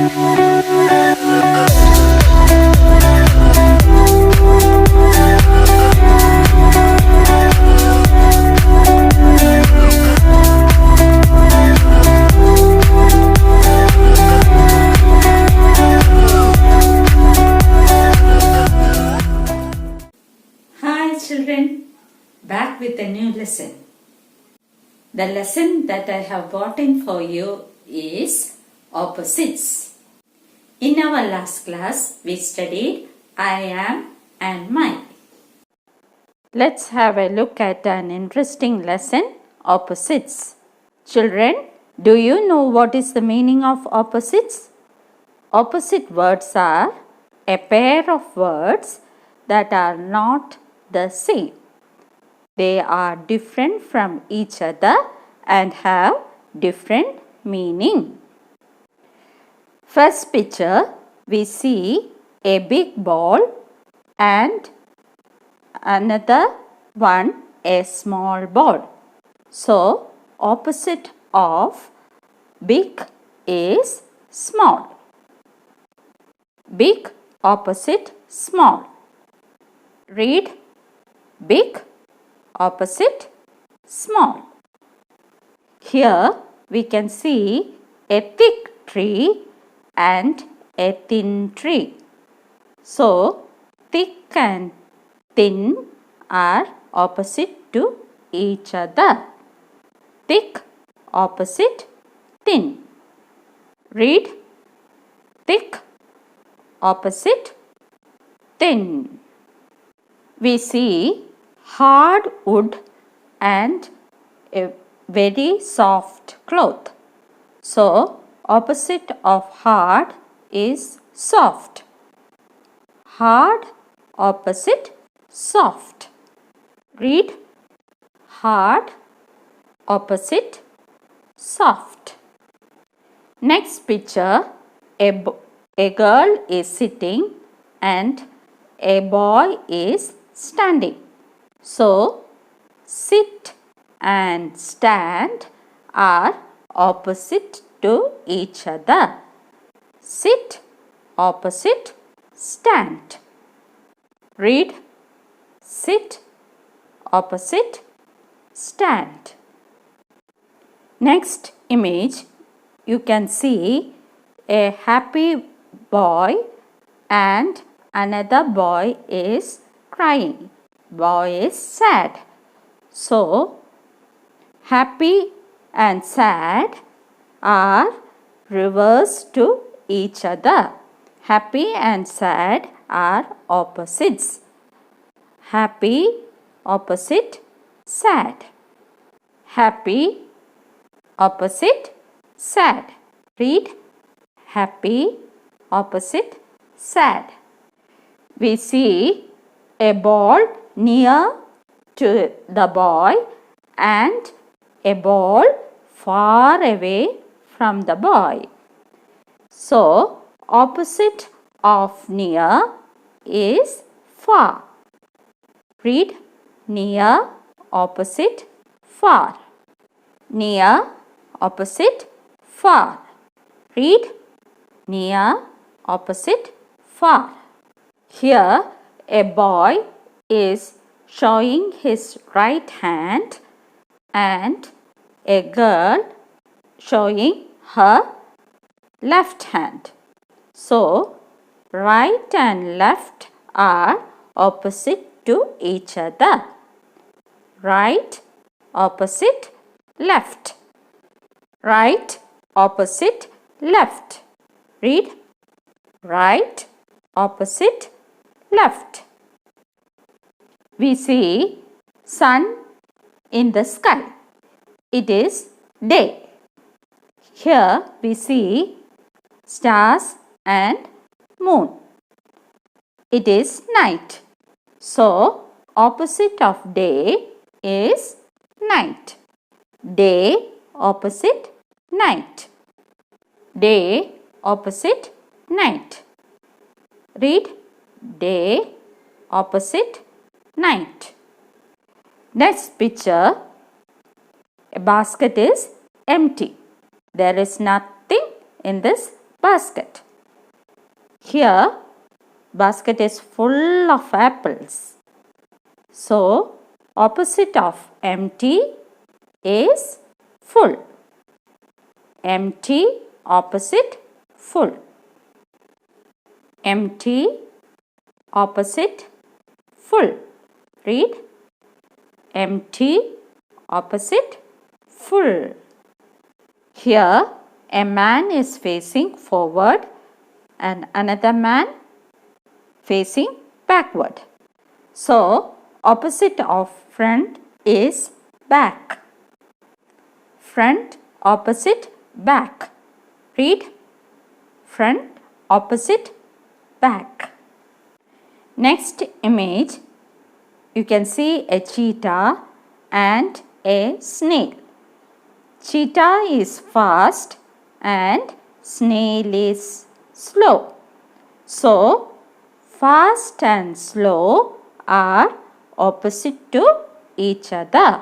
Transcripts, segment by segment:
Hi children, back with a new lesson. The lesson that I have brought in for you is opposites. In our last class, we studied I am and my. Let's have a look at an interesting lesson, opposites. Children, do you know what is the meaning of opposites? Opposite words are a pair of words that are not the same. They are different from each other and have different meaning. First picture, we see a big ball and another one a small ball. So, opposite of big is small. Big opposite small. Read big opposite small. Here we can see a thick tree and a thin tree. So, thick and thin are opposite to each other. Thick opposite thin. Read thick opposite thin. We see hard wood and a very soft cloth. So, opposite of hard is soft. Hard opposite soft. Read hard opposite soft. Next picture, a girl is sitting and a boy is standing. So, sit and stand are opposite to each other. Sit opposite stand. Read sit opposite stand. Next image, you can see a happy boy and another boy is crying. Boy is sad. So, happy and sad are reversed to each other. Happy and sad are opposites. Happy opposite sad. Happy opposite sad. Read happy opposite sad. We see a ball near to the boy and a ball far away from the boy. So, opposite of near is far. Read near opposite far. Near opposite far. Read near opposite far. Here a boy is showing his right hand and a girl showing her left hand. So, right and left are opposite to each other. Right opposite left. Right opposite left. Read right opposite left. We see sun in the sky. It is day. Here we see stars and moon. It is night. So, opposite of day is night. Day opposite night. Day opposite night. Read day opposite night. Next picture, a basket is empty. There is nothing in this basket. Here, basket is full of apples. So, opposite of empty is full. Empty opposite full. Empty opposite full. Read. Empty opposite full. Here a man is facing forward and another man facing backward. So opposite of front is back. Front opposite back. Read. Front opposite back. Next image, you can see a cheetah and a snail. Cheetah is fast and snail is slow. So, fast and slow are opposite to each other.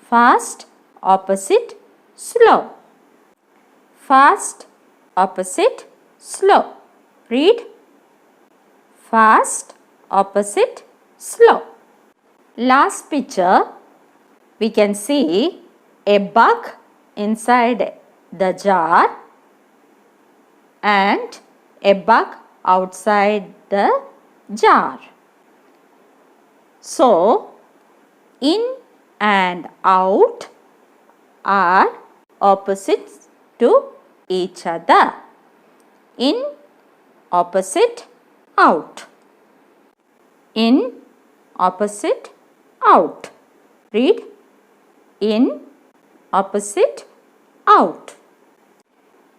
Fast opposite slow. Fast opposite slow. Read. Fast opposite slow. Last picture, we can see a bug inside the jar and a bug outside the jar. So, in and out are opposites to each other. In opposite out. In opposite out. Read. In opposite out.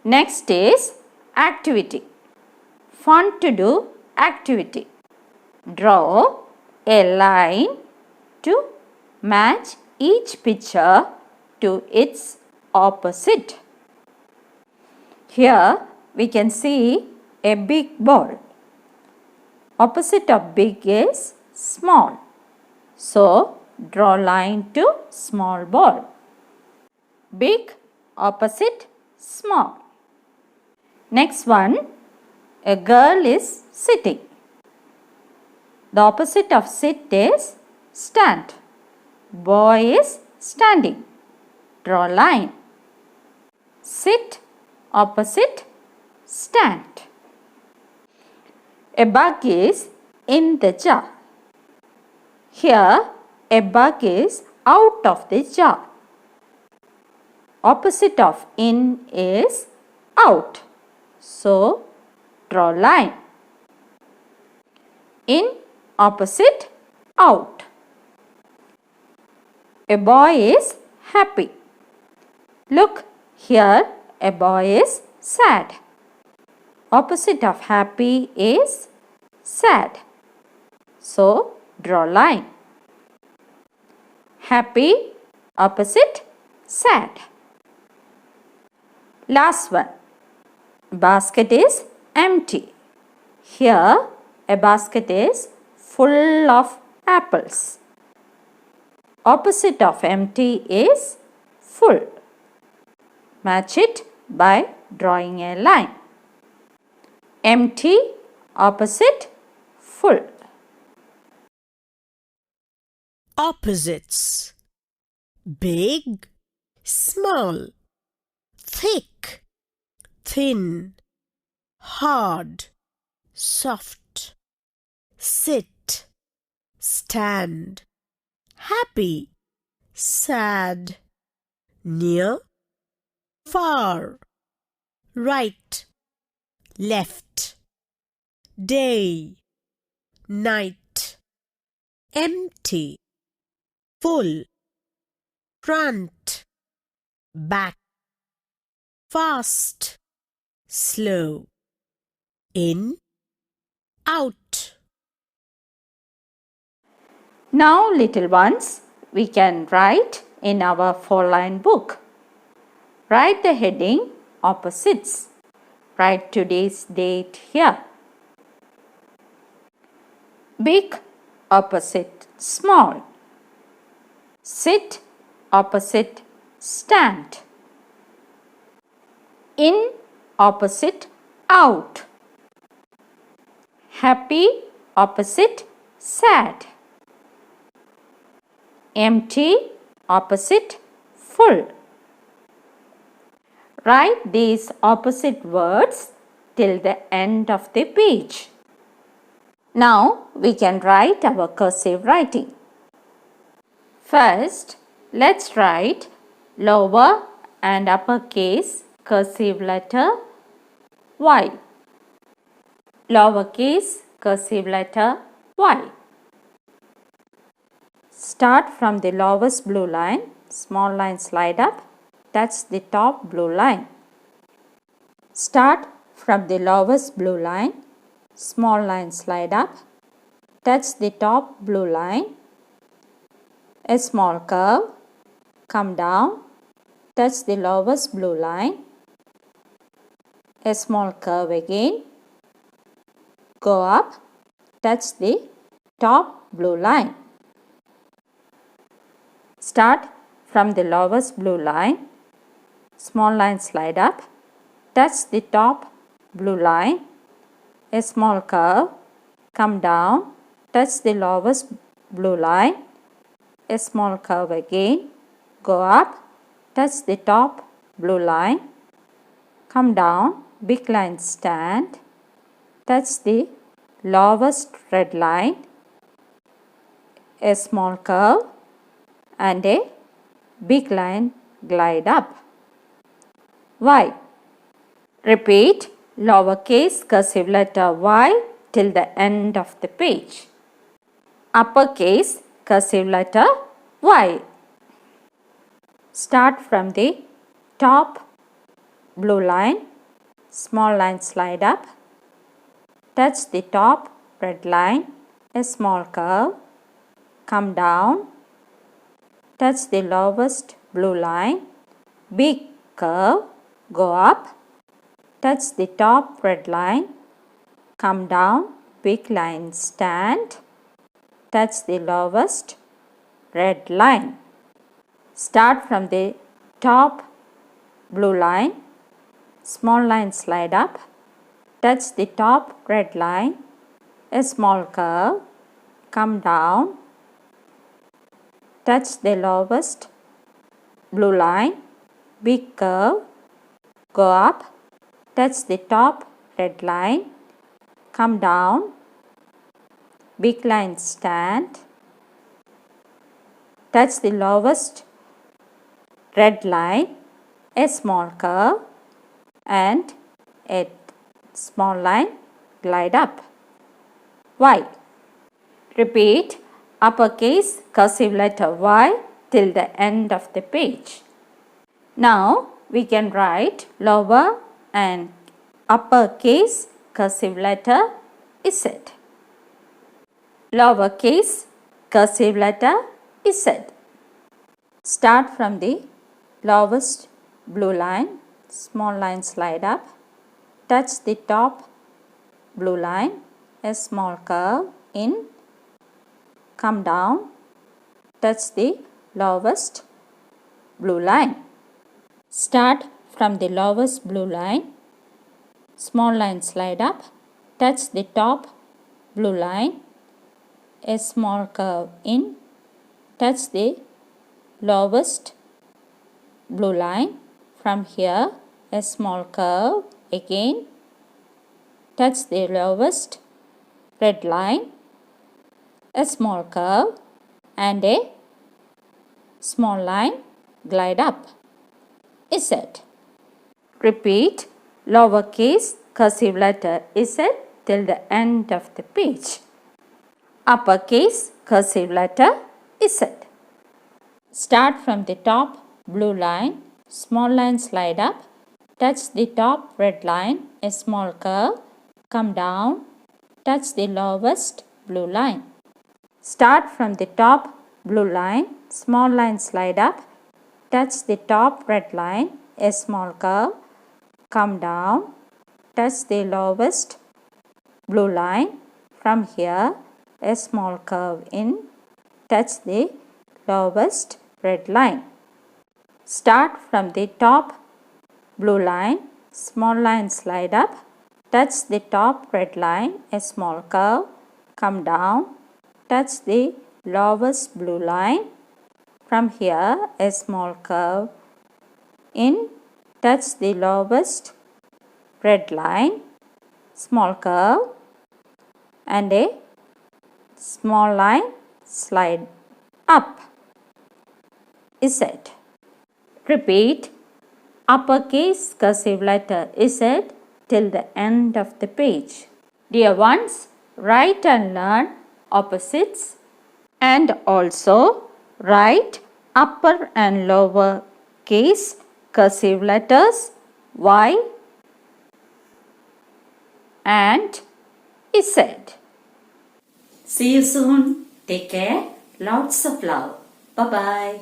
Next is activity. Fun to do activity. Draw a line to match each picture to its opposite. Here we can see a big ball. Opposite of big is small. So draw line to small ball. Big opposite small. Next one, a girl is sitting. The opposite of sit is stand. Boy is standing. Draw line. Sit opposite stand. A bug is in the jar. Here a bug is out of the jar. Opposite of in is out. So draw line. In opposite out. A boy is happy. Look, here a boy is sad. Opposite of happy is sad. So draw line. Happy opposite sad. Last one. Basket is empty. Here a basket is full of apples. Opposite of empty is full. Match it by drawing a line. Empty opposite full. Opposites: big, small, thick, thin, hard, soft, sit, stand, happy, sad, near, far, right, left, day, night, empty, full, front, back, fast, slow, in, out. Now, little ones, we can write in our 4-line book. Write the heading opposites. Write today's date here. Big opposite small. Sit opposite stand. In opposite out. Happy opposite sad. Empty opposite full. Write these opposite words till the end of the page. Now we can write our cursive writing. First, let's write lower and uppercase cursive letter Y. Lowercase cursive letter Y. Start from the lowest blue line, small line slide up, touch the top blue line. Start from the lowest blue line, small line slide up, touch the top blue line, a small curve, come down, touch the lowest blue line, a small curve again, go up, touch the top blue line. Start from the lowest blue line, small line slide up, touch the top blue line, a small curve, come down, touch the lowest blue line, a small curve again, go up, touch the top blue line, come down, big line stand, touch the lowest red line, a small curve and a big line glide up. Y. Repeat lowercase cursive letter Y till the end of the page. Uppercase cursive letter Y. Start from the top blue line, small line slide up, touch the top red line, a small curve, come down, touch the lowest blue line, big curve, go up, touch the top red line, come down, big line stand, touch the lowest red line. Start from the top blue line, small line slide up, touch the top red line, a small curve, come down, touch the lowest blue line, big curve, go up, touch the top red line, come down, big line stand, touch the lowest red line, a small curve and a small line glide up. Y. Repeat uppercase cursive letter Y till the end of the page. Now we can write lower and uppercase cursive letter Z. Lowercase cursive letter Z. Start from the lowest blue line, small line slide up, touch the top blue line, a small curve in, come down, touch the lowest blue line. Start from the lowest blue line, small line slide up, touch the top blue line, a small curve in, touch the lowest blue line, from here a small curve again, touch the lowest red line, a small curve and a small line glide up. Z. Repeat lowercase cursive letter Z till the end of the page. Uppercase cursive letter Z. Start from the top blue line, small line slide up, touch the top red line, a small curve, come down, touch the lowest blue line. Start from the top blue line, small line slide up, touch the top red line, a small curve, come down, touch the lowest blue line, from here a small curve in, touch the lowest red line. Start from the top blue line, small line slide up, touch the top red line, a small curve, come down, touch the lowest blue line, from here a small curve, in, touch the lowest red line, small curve, and a small line slide up. Z. Repeat uppercase cursive letter Z till the end of the page. Dear ones, write and learn opposites and also write upper and lower case cursive letters Y and Z. See you soon. Take care. Lots of love. Bye bye.